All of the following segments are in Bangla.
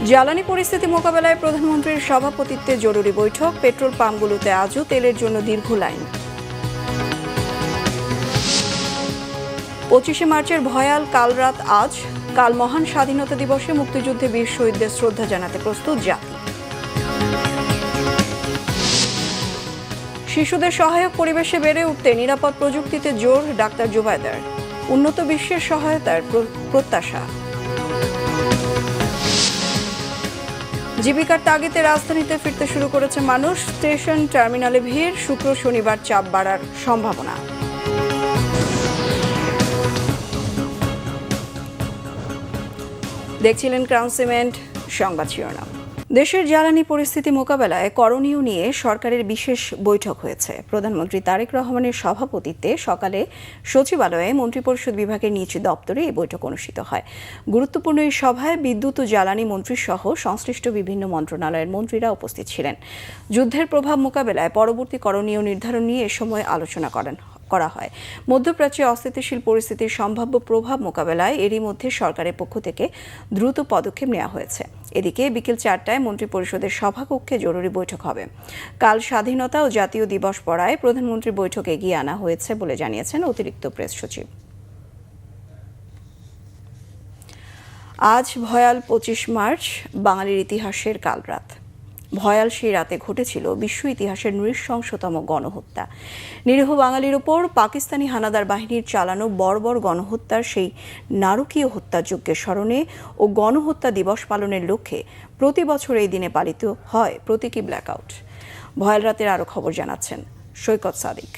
জ্বালানি পরিস্থিতি মোকাবেলায় প্রধানমন্ত্রীর সভাপতিত্বে জরুরি বৈঠক। পেট্রোল পাম্পগুলোতে আজও তেলের জন্য দীর্ঘ লাইন। 25শে মার্চের ভয়াল কাল রাত আজ। কাল মহান স্বাধীনতা দিবসে মুক্তিযুদ্ধে বীর শহীদদের শ্রদ্ধা জানাতে প্রস্তুত জাতি। শিশুদের সহায়ক পরিবেশে বেড়ে উঠতে নিরাপদ প্রযুক্তিতে জোর ডাক্তার জুবাইদার। উন্নত বিশ্বের সহায়তার প্রত্যাশা। জীবিকার তাগিদে রাজধানীতে ফিরতে শুরু করেছে মানুষ। স্টেশন টার্মিনালে ভিড়। শুক্র শনিবার চাপ বাড়ার সম্ভাবনা। দেখছিলেন ক্রাউন সিমেন্ট সংবাদ শিরোনাম। দেশের জ্বালানি পরিস্থিতি মোকাবেলায় করণীয় নিয়ে সরকারের বিশেষ বৈঠক হয়েছে। প্রধানমন্ত্রী তারেক রহমানের সভাপতিত্বে সকালে সচিবালয়ে মন্ত্রিপরিষদ বিভাগের নিজ দপ্তরে এই বৈঠক অনুষ্ঠিত হয়। গুরুত্বপূর্ণ এই সভায় বিদ্যুৎ ও জ্বালানি মন্ত্রী সহ সংশ্লিষ্ট বিভিন্ন মন্ত্রণালয়ের মন্ত্রীরা উপস্থিত ছিলেন। যুদ্ধের প্রভাব মোকাবেলায় পরবর্তী করণীয় নির্ধারণ নিয়ে এ সময় আলোচনা করা হয়। মধ্যপ্রাচ্যে অস্থিতিশীল পরিস্থিতির সম্ভাব্য প্রভাব মোকাবেলায় এরই মধ্যে সরকারের পক্ষ থেকে দ্রুত পদক্ষেপ নেওয়া হয়েছে। এদিকে বিকেল 4টায় মন্ত্রিপরিষদের সভাকক্ষে জরুরি বৈঠক হবে। কাল স্বাধীনতা ও জাতীয় দিবস পড়ায় প্রধানমন্ত্রী বৈঠক এগিয়ে আনা হয়েছে বলে জানিয়েছেন অতিরিক্ত প্রেস সচিব। আজ ভয়াল 25 মার্চ, বাঙালির ইতিহাসের কালরাত। ভয়াল সেই রাতে ঘটেছিল বিশ্ব ইতিহাসের নৃশংসতম গণহত্যা। নিরীহ বাঙালির ওপর পাকিস্তানি হানাদার বাহিনীর চালানো বর্বর গণহত্যার সেই নারকীয় হত্যাযজ্ঞের স্মরণে ও গণহত্যা দিবস পালনের লক্ষ্যে প্রতি বছর এই দিনে পালিত হয় প্রতীকী ব্ল্যাকআউট। ভয়াল রাতের আরও খবর জানাচ্ছেন সৈকত সাদিক।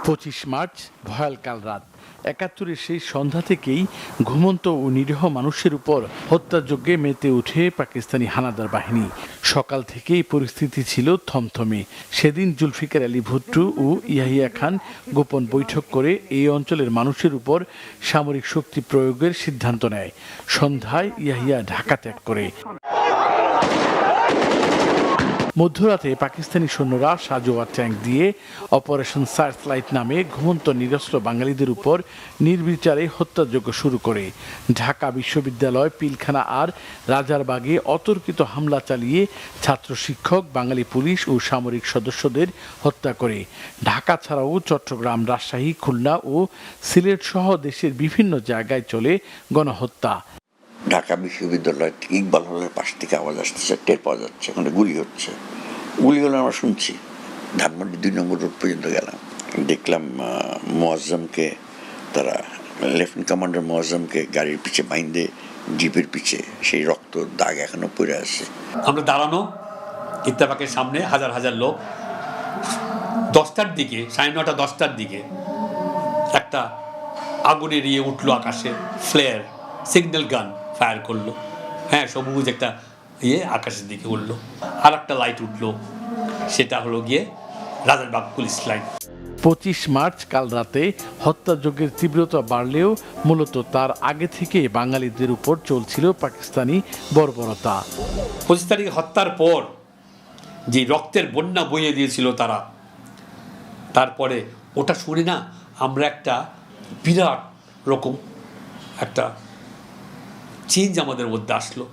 25 মার্চ ভয়াল কাল রাত। 71-এর সেই সন্ধ্যা থেকেই ঘুমন্ত ও নিরীহ মানুষের উপর হত্যাযজ্ঞে মেতে ওঠে পাকিস্তানি হানাদার বাহিনী। সকাল থেকেই পরিস্থিতি ছিল থমথমে। সেদিন জুলফিকার আলী ভুট্টো ও ইয়াহিয়া খান গোপন বৈঠক করে এই অঞ্চলের মানুষের উপর সামরিক শক্তি প্রয়োগের সিদ্ধান্ত নেয়। সন্ধ্যায় ইয়াহিয়া ঢাকা ত্যাগ করে। মধ্যরাতে পাকিস্তানি সৈন্যরা সাজোয়া ট্যাঙ্ক দিয়ে অপারেশন সার্চলাইট নামে ঘুমন্ত নিরস্ত্র বাঙালিদের উপর নির্বিচারে হত্যাযজ্ঞ শুরু করে। ঢাকা বিশ্ববিদ্যালয়, পিলখানা আর রাজারবাগে অতর্কিত হামলা চালিয়ে ছাত্র শিক্ষক, বাঙালি পুলিশ ও সামরিক সদস্যদের হত্যা করে। ঢাকা ছাড়াও চট্টগ্রাম, রাজশাহী, খুলনা ও সিলেট সহ দেশের বিভিন্ন জায়গায় চলে গণহত্যা। ঢাকা বিশ্ববিদ্যালয় থেকে ইকবাল হলের পাশ থেকে আওয়াজ আসতেছে, টের পাওয়া যাচ্ছে ওখানে গুলি হচ্ছে। গুলি হলে আমরা শুনছি। ধানমন্ডি 2 নম্বর রোড পর্যন্ত গেলাম, দেখলাম মোয়াজ্জমকে, তারা লেফটেন্যান্ট কমান্ডার মোয়াজ্জমকে গাড়ির পিছে বাইন্ধে জিপের পিছে, সেই রক্ত দাগ এখনো পড়ে আছে। আমরা দাঁড়ানো ইত্তেফাকের সামনে হাজার হাজার লোক। 10টার দিকে, 9:30 10টার দিকে একটা আগুনের ইয়ে উঠলো আকাশে, ফ্লেয়ার, সিগন্যাল গান ফায়ার করলো। হ্যাঁ, সবুজ একটা ইয়ে আকাশের দিকে উঠলো। আর একটা লাইট উঠলো, সেটা হলো গিয়ে রাজারবাগ পুলিশ লাইন। 25 মার্চ কাল রাতে হত্যাযজ্ঞের তীব্রতা বাড়লেও মূলত তার আগে থেকে বাঙালিদের উপর চলছিল পাকিস্তানি বর্বরতা। 25 তারিখে হত্যার পর যে রক্তের বন্যা বইয়ে দিয়েছিল তারা, তারপরে ওটা শুনে না আমরা একটা বিরাট রকম একটা চেঞ্জ আমাদের মধ্যে আসলো।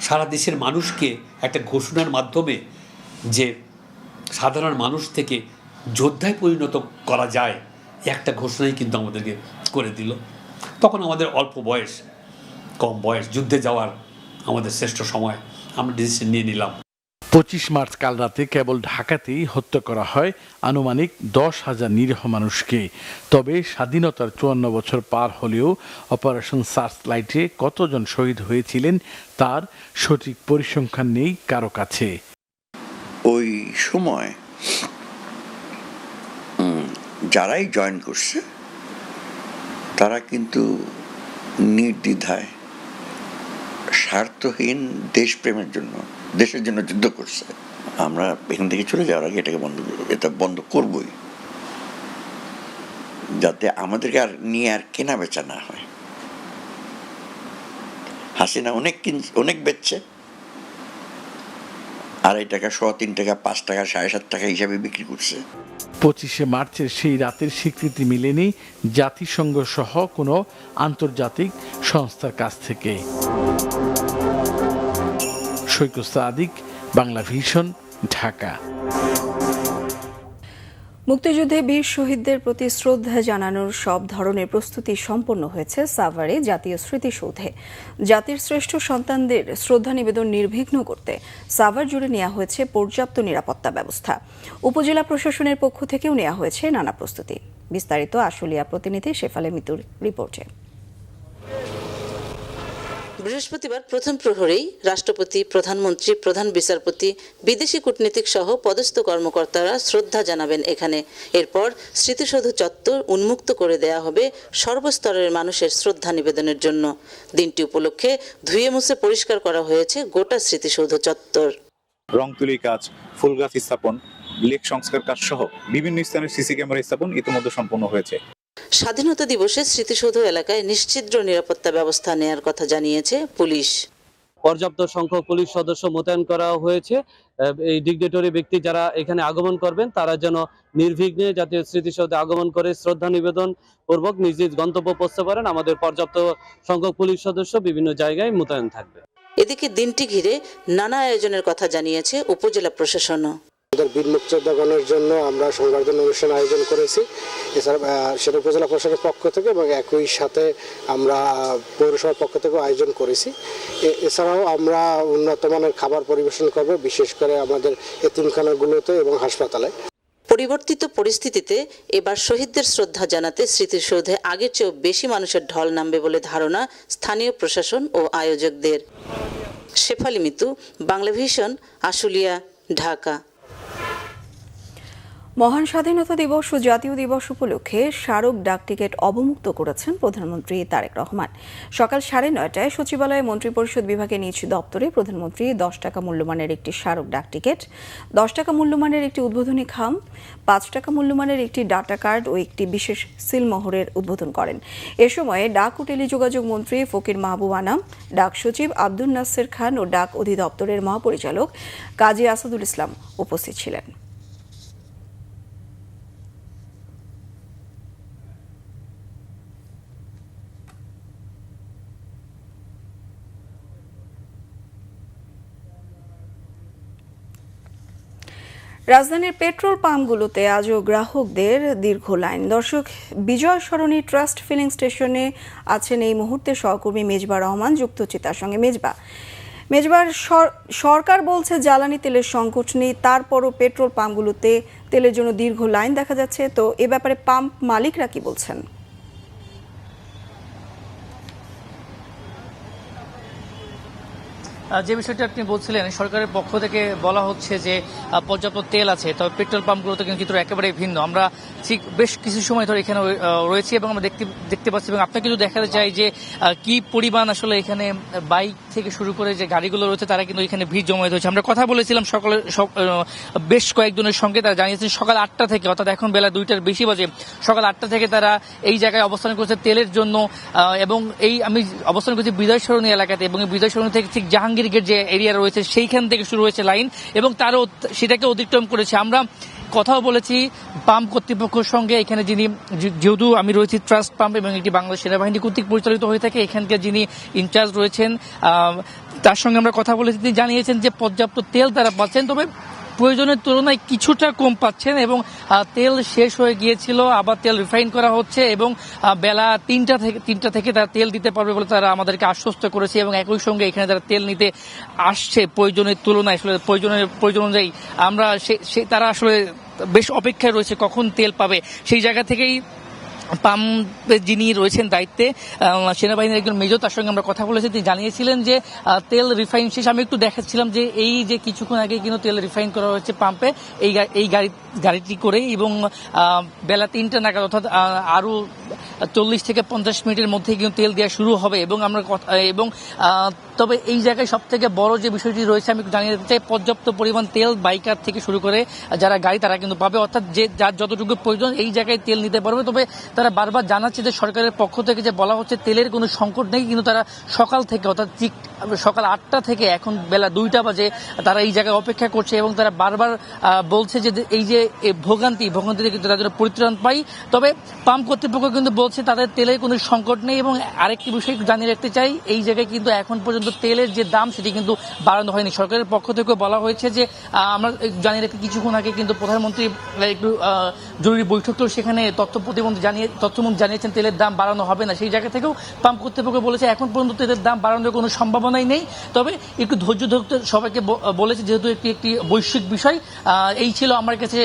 সারা দেশের মানুষকে একটা ঘোষণার মাধ্যমে যে সাধারণ মানুষ থেকে যোদ্ধায় পরিণত করা যায়, একটা ঘোষণাই কিন্তু আমাদেরকে করে দিল। তখন আমাদের অল্প বয়স, কম বয়স, যুদ্ধে যাওয়ার আমাদের শ্রেষ্ঠ সময়, আমরা ডিসিশন নিয়ে নিলাম। 25 মার্চ কাল রাতে কেবল ঢাকাতেই হত্যা করা হয় আনুমানিক 10,000 নিরীহ মানুষকে। তবে স্বাধীনতার 54 বছর পার হলেও অপারেশন সার্চলাইটে কতজন শহীদ হয়েছিলেন তার সঠিক পরিসংখ্যান নেই কারো কাছে। ওই সময় যারাই জয়েন করছে তারা কিন্তু নির্দ্বিধায় স্বার্থহীন দেশপ্রেমের জন্য, দেশের জন্য যুদ্ধ করছে। আমরা এখান থেকে চলে যাওয়ার আগে এটা বন্ধ করবই, যাতে আমাদেরকে আর নিয়ে আর কেনা বেচা না হয়। হাসিনা অনেক বেচছে, 2.5 টাকা, 3.5 টাকা, 5 টাকা, 7.5 টাকা হিসাবে বিক্রি করছে। 25শে মার্চের সেই রাতের স্বীকৃতি মিলেনি জাতিসংঘ সহ কোনো আন্তর্জাতিক সংস্থার কাছ থেকে। সৈকত সাদিক, বাংলা ভিশন, ঢাকা। মুক্তিযুদ্ধে বীর শহীদদের প্রতি শ্রদ্ধা জানানোর সব ধরনের প্রস্তুতি সম্পন্ন হয়েছে সাভারে জাতীয় স্মৃতিসৌধে। জাতির শ্রেষ্ঠ সন্তানদের শ্রদ্ধা নিবেদন নির্বিঘ্ন করতে সাভার জুড়ে নেওয়া হয়েছে পর্যাপ্ত নিরাপত্তা ব্যবস্থা। উপজেলা প্রশাসনের পক্ষ থেকেও নেওয়া হয়েছে নানা প্রস্তুতি। বিস্তারিত আশুলিয়া প্রতিনিধি শেফালে মিতুর রিপোর্টে। বৃহস্পতিবার প্রথম প্রহরেই রাষ্ট্রপতি, প্রধানমন্ত্রী, প্রধান বিচারপতি, বিদেশি কূটনীতিক সহ পদস্থ কর্মকর্তারা শ্রদ্ধা জানাবেন এখানে। এরপর স্মৃতিসৌধ চত্বর উন্মুক্ত করে দেয়া হবে সর্বস্তরের মানুষের শ্রদ্ধা নিবেদনের জন্য। দিনটি উপলক্ষে ধুয়ে মুছে পরিষ্কার করা হয়েছে গোটা স্মৃতিসৌধ চত্বর। রং তুলি কাজ, ফুল গাছ স্থাপন, লেক সংস্কার কাজ সহ বিভিন্ন স্থানে সিসি ক্যামেরা স্থাপন ইতিমধ্যে সম্পন্ন হয়েছে। স্বাধীনতা দিবসে স্মৃতিসৌধ এলাকায় নিশ্চিদ্র নিরাপত্তা ব্যবস্থা নেয়ার কথা জানিয়েছে পুলিশ। পর্যাপ্ত সংখ্যক পুলিশ সদস্য মোতায়েন করা হয়েছে। এই ডিগনিটরি ব্যক্তি যারা এখানে আগমন করবেন তারা যেন নির্বিঘ্নে জাতীয় স্মৃতিসৌধে আগমন করে শ্রদ্ধা নিবেদন পূর্বক নিজ নিজ গন্তব্য পৌঁছতে পারেন। আমাদের পর্যাপ্ত সংখ্যক পুলিশ সদস্য বিভিন্ন জায়গায় মোতায়েন থাকবে। এদিকে দিনটি ঘিরে নানা আয়োজনের কথা জানিয়েছে উপজেলা প্রশাসনও। বীর মুক্তিযোদ্ধাগণের জন্য আমরা সংবর্ধনা অনুষ্ঠান আয়োজন করেছি, এছাড়া সেটা উপজেলা প্রশাসনের পক্ষ থেকে এবং একই সাথে আমরা পৌরসভার পক্ষ থেকেও আয়োজন করেছি। এছাড়াও আমরা উন্নত মানের খাবার পরিবেশন করব, বিশেষ করে আমাদের এতিমখানাগুলোতে এবং হাসপাতালে। পরিবর্তিত পরিস্থিতিতে এবার শহীদদের শ্রদ্ধা জানাতে স্মৃতিসৌধে আগের চেয়েও বেশি মানুষের ঢল নামবে বলে ধারণা স্থানীয় প্রশাসন ও আয়োজকদের। শেফালি মিতু, বাংলা ভিশন, আশুলিয়া, ঢাকা। মহান স্বাধীনতা দিবস ও জাতীয় দিবস উপলক্ষে স্মারক ডাক টিকিট অবমুক্ত করেছেন প্রধানমন্ত্রী তারেক রহমান। সকাল 9:30টায় সচিবালয়ে মন্ত্রিপরিষদ বিভাগের নিজ দপ্তরে প্রধানমন্ত্রী 10 টাকা মূল্যমানের একটি স্মারক ডাক টিকিট, 10 টাকা মূল্যমানের একটি উদ্বোধনী খাম, 5 টাকা মূল্যমানের একটি ডাটা কার্ড ও একটি বিশেষ সিলমোহরের উদ্বোধন করেন। এ সময়ে ডাক ও টেলিযোগাযোগ মন্ত্রী ফকির মাহবুব আনাম, ডাক সচিব আব্দুল নাসের খান ও ডাক অধিদপ্তরের মহাপরিচালক কাজী আসাদুল ইসলাম উপস্থিত ছিলেন। রাজধানীর পেট্রোল পাম্পগুলোতে আজও গ্রাহকদের দীর্ঘ লাইন। দর্শক, বিজয় সরণি ট্রাস্ট ফিলিং স্টেশনে আছেন এই মুহূর্তে সহকর্মী মেজবা রহমান, যুক্ত হচ্ছে তার সঙ্গে। মেজবার, সরকার বলছে জ্বালানি তেলের সংকট নেই, তারপরও পেট্রোল পাম্পগুলোতে তেলের জন্য দীর্ঘ লাইন দেখা যাচ্ছে। তো এ ব্যাপারে পাম্প মালিকরা কি বলছেন? যে বিষয়টি আপনি বলছিলেন, সরকারের পক্ষ থেকে বলা হচ্ছে যে পর্যাপ্ত তেল আছে, তবে পেট্রোল পাম্পগুলোতে কিন্তু চিত্র একেবারেই ভিন্ন। আমরা ঠিক বেশ কিছু সময় ধরে এখানে রয়েছি এবং আমরা দেখতে পাচ্ছি এবং আপনাকে যদি দেখাতে চাই যে কি পরিমাণ আসলে এখানে বাইক থেকে শুরু করে যে গাড়িগুলো রয়েছে তারা কিন্তু এখানে ভিড় জমায়েত হয়েছে। আমরা কথা বলেছিলাম সকালে বেশ কয়েকজনের সঙ্গে, তারা জানিয়েছেন সকাল 8টা থেকে, অর্থাৎ এখন বেলা 2টার বেশি বাজে, সকাল 8টা থেকে তারা এই জায়গায় অবস্থান করছে তেলের জন্য। এবং আমি অবস্থান করছি বিজয় সরণি এলাকাতে এবং এই বিজয় সরণি থেকে ঠিক জাহাঙ্গীর গেট যে এরিয়া রয়েছে সেইখান থেকে শুরু হয়েছে লাইন এবং তারও সেটাকে অতিক্রম করেছে। আমরা কথাও বলেছি পাম্প কর্তৃপক্ষের সঙ্গে, এখানে যিনি, যেহেতু আমি রয়েছি ট্রাস্ট পাম্প এবং এটি বাংলাদেশ সেনাবাহিনী কর্তৃক পরিচালিত হয়ে থাকে, এখানকার যিনি ইনচার্জ রয়েছেন তার সঙ্গে আমরা কথা বলেছি। তিনি জানিয়েছেন যে পর্যাপ্ত তেল তারা পাচ্ছেন, তবে প্রয়োজনের তুলনায় কিছুটা কম পাচ্ছেন এবং তেল শেষ হয়ে গিয়েছিল, আবার তেল রিফাইন করা হচ্ছে এবং বেলা 3টা থেকে তারা তেল দিতে পারবে বলে তারা আমাদেরকে আশ্বস্ত করেছে। এবং একই সঙ্গে এখানে যারা তেল নিতে আসছে প্রয়োজনের তুলনায় আসলে প্রয়োজন অনুযায়ী আমরা তারা আসলে বেশ অপেক্ষায় রয়েছে কখন তেল পাবে। সেই জায়গা থেকেই পাম্পে যিনি রয়েছেন দায়িত্বে সেনাবাহিনীর একজন মেজর, তার সঙ্গে আমরা কথা বলেছি। তিনি জানিয়েছিলেন যে তেল রিফাইন শেষ। আমি একটু দেখাচ্ছিলাম যে এই যে কিছুক্ষণ আগে কিন্তু তেল রিফাইন করা হয়েছে পাম্পে এই গাড়িটি করে এবং বেলা 3টা নাগাদ, অর্থাৎ আরও 40 থেকে 50 মিনিটের মধ্যে কিন্তু তেল দেওয়া শুরু হবে। এবং তবে এই জায়গায় সব থেকে বড় যে বিষয়টি রয়েছে আমি জানিয়ে দিতে চাই, পর্যাপ্ত পরিমাণ তেল বাইকার থেকে শুরু করে যারা গাড়ি তারা কিন্তু পাবে, অর্থাৎ যার যতটুকু প্রয়োজন এই জায়গায় তেল নিতে পারবে। তবে তারা বারবার জানাচ্ছে যে সরকারের পক্ষ থেকে যে বলা হচ্ছে তেলের কোনো সংকট নেই, কিন্তু তারা সকাল থেকে অর্থাৎ ঠিক সকাল 8টা থেকে এখন বেলা 2টা বাজে তারা এই জায়গায় অপেক্ষা করছে এবং তারা বারবার বলছে যে এই যে ভোগান্তি থেকে কিন্তু তারা পরিত্রাণ পাই। তবে পাম্প কর্তৃপক্ষ কিন্তু বলছে তাদের তেলের কোনো সংকট নেই। এবং আরেকটি বিষয় জানিয়ে রাখতে চাই, এই জায়গায় কিন্তু এখন পর্যন্ত তেলের যে দাম সেটি কিন্তু বাড়ানো হয়নি। সরকারের পক্ষ থেকে বলা হয়েছে যে আমরা জানিয়ে রাখতে কিছুক্ষণ আগে কিন্তু প্রধানমন্ত্রী একটু জরুরি বৈঠক তো সেখানে তথ্যমন্ত্রী জানিয়েছেন তেলের দাম বাড়ানো হবে না। সেই জায়গা থেকেও পাম্প কর্তৃপক্ষ বলেছে এখন পর্যন্ত তেলের দাম বাড়ানোর কোনো সম্ভাবনাই নেই। তবে একটু ধৈর্য ধরতে সবাইকে বলেছে, যেহেতু একটি বৈশ্বিক বিষয়। এই ছিল আমার কাছে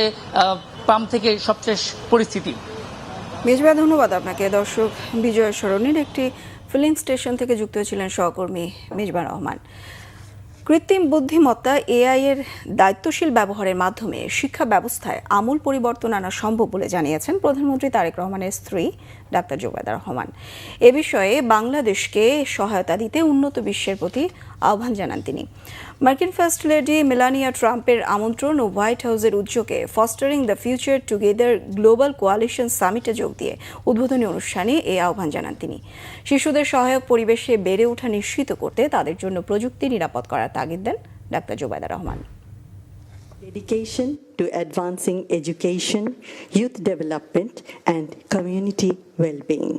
পাম্প থেকে সবশেষ পরিস্থিতি। মেজবা, ধন্যবাদ আপনাকে। দর্শক, বিজয় সরণির একটি ফিলিং স্টেশন থেকে যুক্ত ছিলেন সহকর্মী মেজবা রহমান। কৃত্রিম বুদ্ধিমত্তা এআই এর দায়িত্বশীল ব্যবহারের মাধ্যমে শিক্ষা ব্যবস্থায় আমূল পরিবর্তন আনা সম্ভব বলে জানিয়েছেন প্রধানমন্ত্রী তারেক রহমানের স্ত্রী ডাক্তার জোবায়দা রহমান। এ বিষয়ে বাংলাদেশকে সহায়তা দিতে উন্নত বিশ্বের প্রতি আহ্বান জানান তিনি। মার্কিন ফার্স্ট লেডি মেলানিয়া ট্রাম্পের আমন্ত্রণ ও হোয়াইট হাউসের উদ্যোগে fostering the future together global coalition সামিটে যোগ দিয়ে উদ্বোধনী অনুষ্ঠানে এই আহ্বান জানান তিনি। শিশুদের সহায়ক পরিবেশে বেড়ে ওঠা নিশ্চিত করতে তাদের জন্য প্রযুক্তি নিরাপদ করার তাগিদ দেন doctor Zubaida Rahman. Dedication to advancing education, youth development, and community well-being.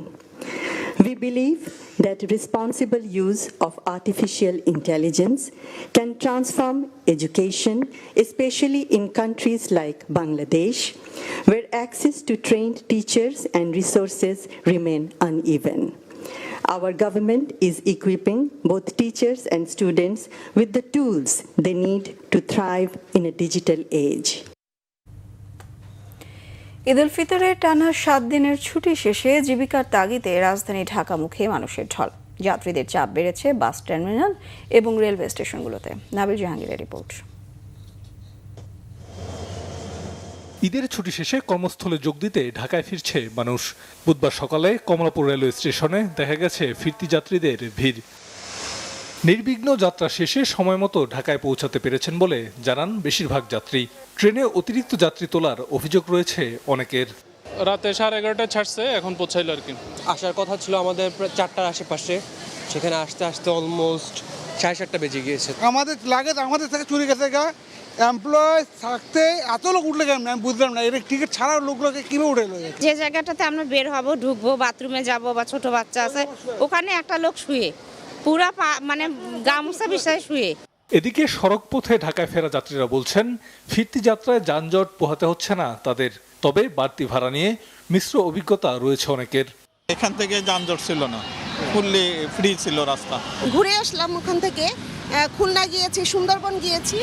We believe that responsible use of artificial intelligence can transform education, especially in countries like Bangladesh, where access to trained teachers and resources remain uneven. Our government is equipping both teachers and students with the tools they need to thrive in a digital age. ঈদ উল ফিতরের টানা 7 দিনের ছুটি শেষে জীবিকার তাগিদে রাজধানী ঢাকামুখী মানুষের ঢল। যাত্রীদের চাপ বেড়েছে বাস টার্মিনাল এবং রেলওয়ে স্টেশনগুলোতে। নাবিল জাহাঙ্গীরের রিপোর্ট। ঈদের ছুটি শেষে কর্মস্থলে যোগ দিতে ঢাকায় ফিরছে মানুষ। বুধবার সকালে কমলাপুর রেলওয়ে স্টেশনে দেখা গেছে ফিরতি যাত্রীদের ভিড়। নির্বিঘ্ন যাত্রা শেষে সময় মতো ঢাকায় পৌঁছাতে পেরেছেন বলে জানান বেশিরভাগ যাত্রী। ট্রেনে অতিরিক্ত যাত্রী তোলার অভিযোগ রয়েছে অনেকের। রাতে 11:30 ছাড়ছে, এখন পৌঁছাইল আর কি। আসার কথা ছিল আমাদের 4টার আশেপাশে, সেখানে আসতে আসতে অলমোস্ট 7:30 বেজে গিয়েছে। আমাদের লাগেজ আমাদের থেকে চুরি গেছে। এমপ্লয় থাকতে এত লোক উঠলে কেমন আমি বুঝলাম না। এর টিকিট ছাড়া লোকগুলোকে কিভাবে উঠে এলো? যে জায়গাটাতে আমরা বের হব, ঢুকবো, বাথরুমে যাব বা ছোট বাচ্চা আছে, ওখানে একটা লোক শুয়ে পুরা মানে গামছা বিছায় শুয়ে। এদিকে সড়ক পথে ঢাকায় ফেরা যাত্রীরা বলছেন ফিরতি যাত্রায় যানজট পোহাতে হচ্ছে না তাদের। তবে বাড়তি ভাড়া নিয়ে মিশ্র অভিজ্ঞতা রয়েছে অনেকের। এখান থেকে যানজট ছিল না, ফুললি ফ্রি ছিল রাস্তা। ঘুরে আসলাম ওখান থেকে, খুলনা গিয়েছি, সুন্দরবন গিয়েছি,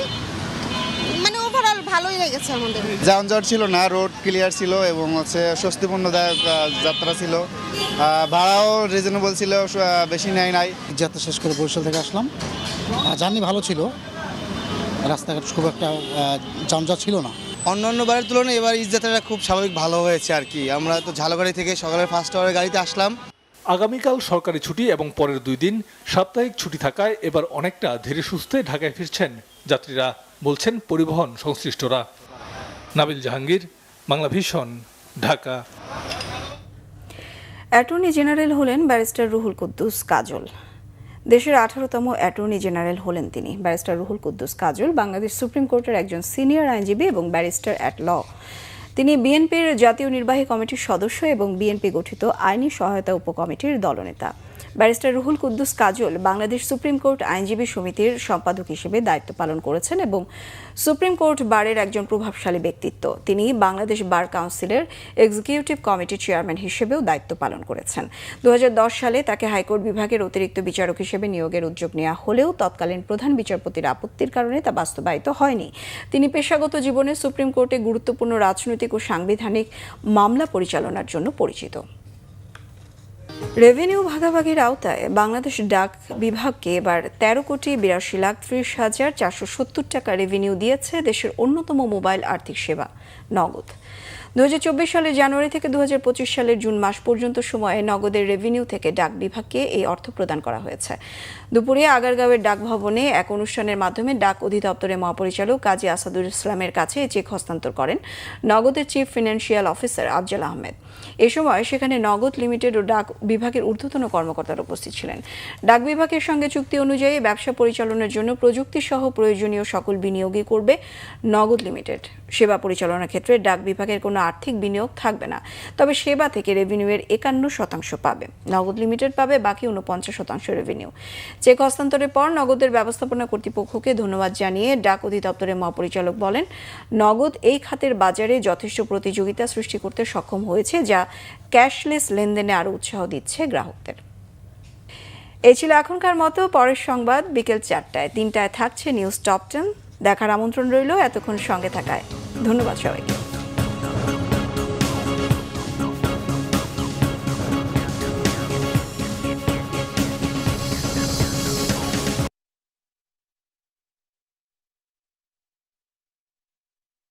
মানে ওভারঅল ভালোই লেগেছে আমাদের। যানজট ছিল না, রোড ক্লিয়ার ছিল এবং স্বস্তিপূর্ণদায়ক যাত্রা ছিল। ভাড়াও রিজনেবল ছিল, বেশি নেয় নাই। যাত্রা শেষ করে বরিশাল থেকে আসলাম, জার্নি ভালো ছিল, রাস্তাঘাট খুব একটা যানজট ছিল না। অন্যান্য বারের তুলনায় এবার ঈদ যাত্রাটা খুব স্বাভাবিক ভালো হয়েছে আর কি। আমরা তো ঝালকাঠি থেকে সকালের 1st আওয়ারের গাড়িতে আসলাম। আগামীকাল সরকারি ছুটি এবং পরের 2 দিন সাপ্তাহিক ছুটি থাকায় এবার অনেকটা ধীরে সুস্থে ঢাকায় ফিরছেন যাত্রীরা, বলছেন পরিবহন সংশ্লিষ্টরা। Nabil Jahangir, Bangla vision, Dhaka. Attorney general হলেন ব্যারিস্টার রুহুল কুদ্দুস কাজল। দেশের 18তম অ্যাটর্নি জেনারেল হলেন তিনি। ব্যারিস্টার রুহুল কুদ্দুস কাজল বাংলাদেশ সুপ্রিম কোর্টের একজন সিনিয়র আইনজীবী এবং ব্যারিস্টার অ্যাট ল। তিনি বিএনপির জাতীয় নির্বাহী কমিটির সদস্য এবং বিএনপি গঠিত আইনি সহায়তা উপকমিটির দলনেতা। ব্যারিস্টার রুহুল কুদ্দুস কাজল বাংলাদেশ সুপ্রিম কোর্ট আইনজীবী সমিতির সম্পাদক হিসেবে দায়িত্ব পালন করেছেন এবং সুপ্রিম কোর্ট বারের একজন প্রভাবশালী ব্যক্তিত্ব। তিনি বাংলাদেশ বার কাউন্সিলের এক্সিকিউটিভ কমিটির চেয়ারম্যান হিসেবেও দায়িত্ব পালন করেছেন। 2010 সালে তাকে হাইকোর্ট বিভাগের অতিরিক্ত বিচারক হিসেবে নিয়োগের উদ্যোগ নেওয়া হলেও তৎকালীন প্রধান বিচারপতির আপত্তির কারণে তা বাস্তবায়িত হয়নি। তিনি পেশাগত জীবনে সুপ্রিম কোর্টে গুরুত্বপূর্ণ রাজনৈতিক ও সাংবিধানিক মামলা পরিচালনার জন্য পরিচিত। রেভিনিউ ভাগাভাগির আওতায় বাংলাদেশ ডাক বিভাগকে এবার 13,82,30,470 টাকা রেভিনিউ দিয়েছে দেশের অন্যতম মোবাইল আর্থিক সেবা নগদ। 2024 সালের জানুয়ারি থেকে 2025 সালের জুন মাস পর্যন্ত সময়ে নগদের রেভিনিউ থেকে ডাক বিভাগকে এই অর্থ প্রদান করা হয়েছে। দুপুরে আগারগাঁওয়ের ডাক ভবনে এক অনুষ্ঠানের মাধ্যমে ডাক অধিদপ্তরের মহাপরিচালক কাজী আসাদুল ইসলামের কাছে চেক হস্তান্তর করেন নগদের chief financial officer Afzal Ahmed. এ সময় সেখানে নগদ লিমিটেড ও ডাক বিভাগের ঊর্ধ্বতন কর্মকর্তারা উপস্থিত ছিলেন। ডাক বিভাগের সঙ্গে চুক্তি অনুযায়ী ব্যবসা পরিচালনার জন্য প্রযুক্তি সহ প্রয়োজনীয় সকল বিনিয়োগই করবে নগদ লিমিটেড। সেবা পরিচালনার ক্ষেত্রে ডাক বিভাগের কোনো আর্থিক বিনিয়োগ থাকবে না, তবে সেবা থেকে রেভিনিউয়ের 51% পাবে নগদ লিমিটেড, পাবে বাকি 49% রেভিনিউ। চেক হস্তান্তরের পর নগদের ব্যবস্থাপনা কর্তৃপক্ষকে ধন্যবাদ জানিয়ে ডাক অধিদপ্তরের মহাপরিচালক বলেন, নগদ এই খাতের বাজারে যথেষ্ট প্রতিযোগিতা সৃষ্টি করতে সক্ষম হয়েছে, যা ক্যাশলেস লেনদেনে আরও উৎসাহ দিচ্ছে গ্রাহকদের। এই ছিল এখনকার মতো। পরের সংবাদ বিকেল 4টায়। 3টায় থাকছে নিউজ টপ 10। দেখার আমন্ত্রণ রইল। এতক্ষণ সঙ্গে থাকায় ধন্যবাদ সবাইকে।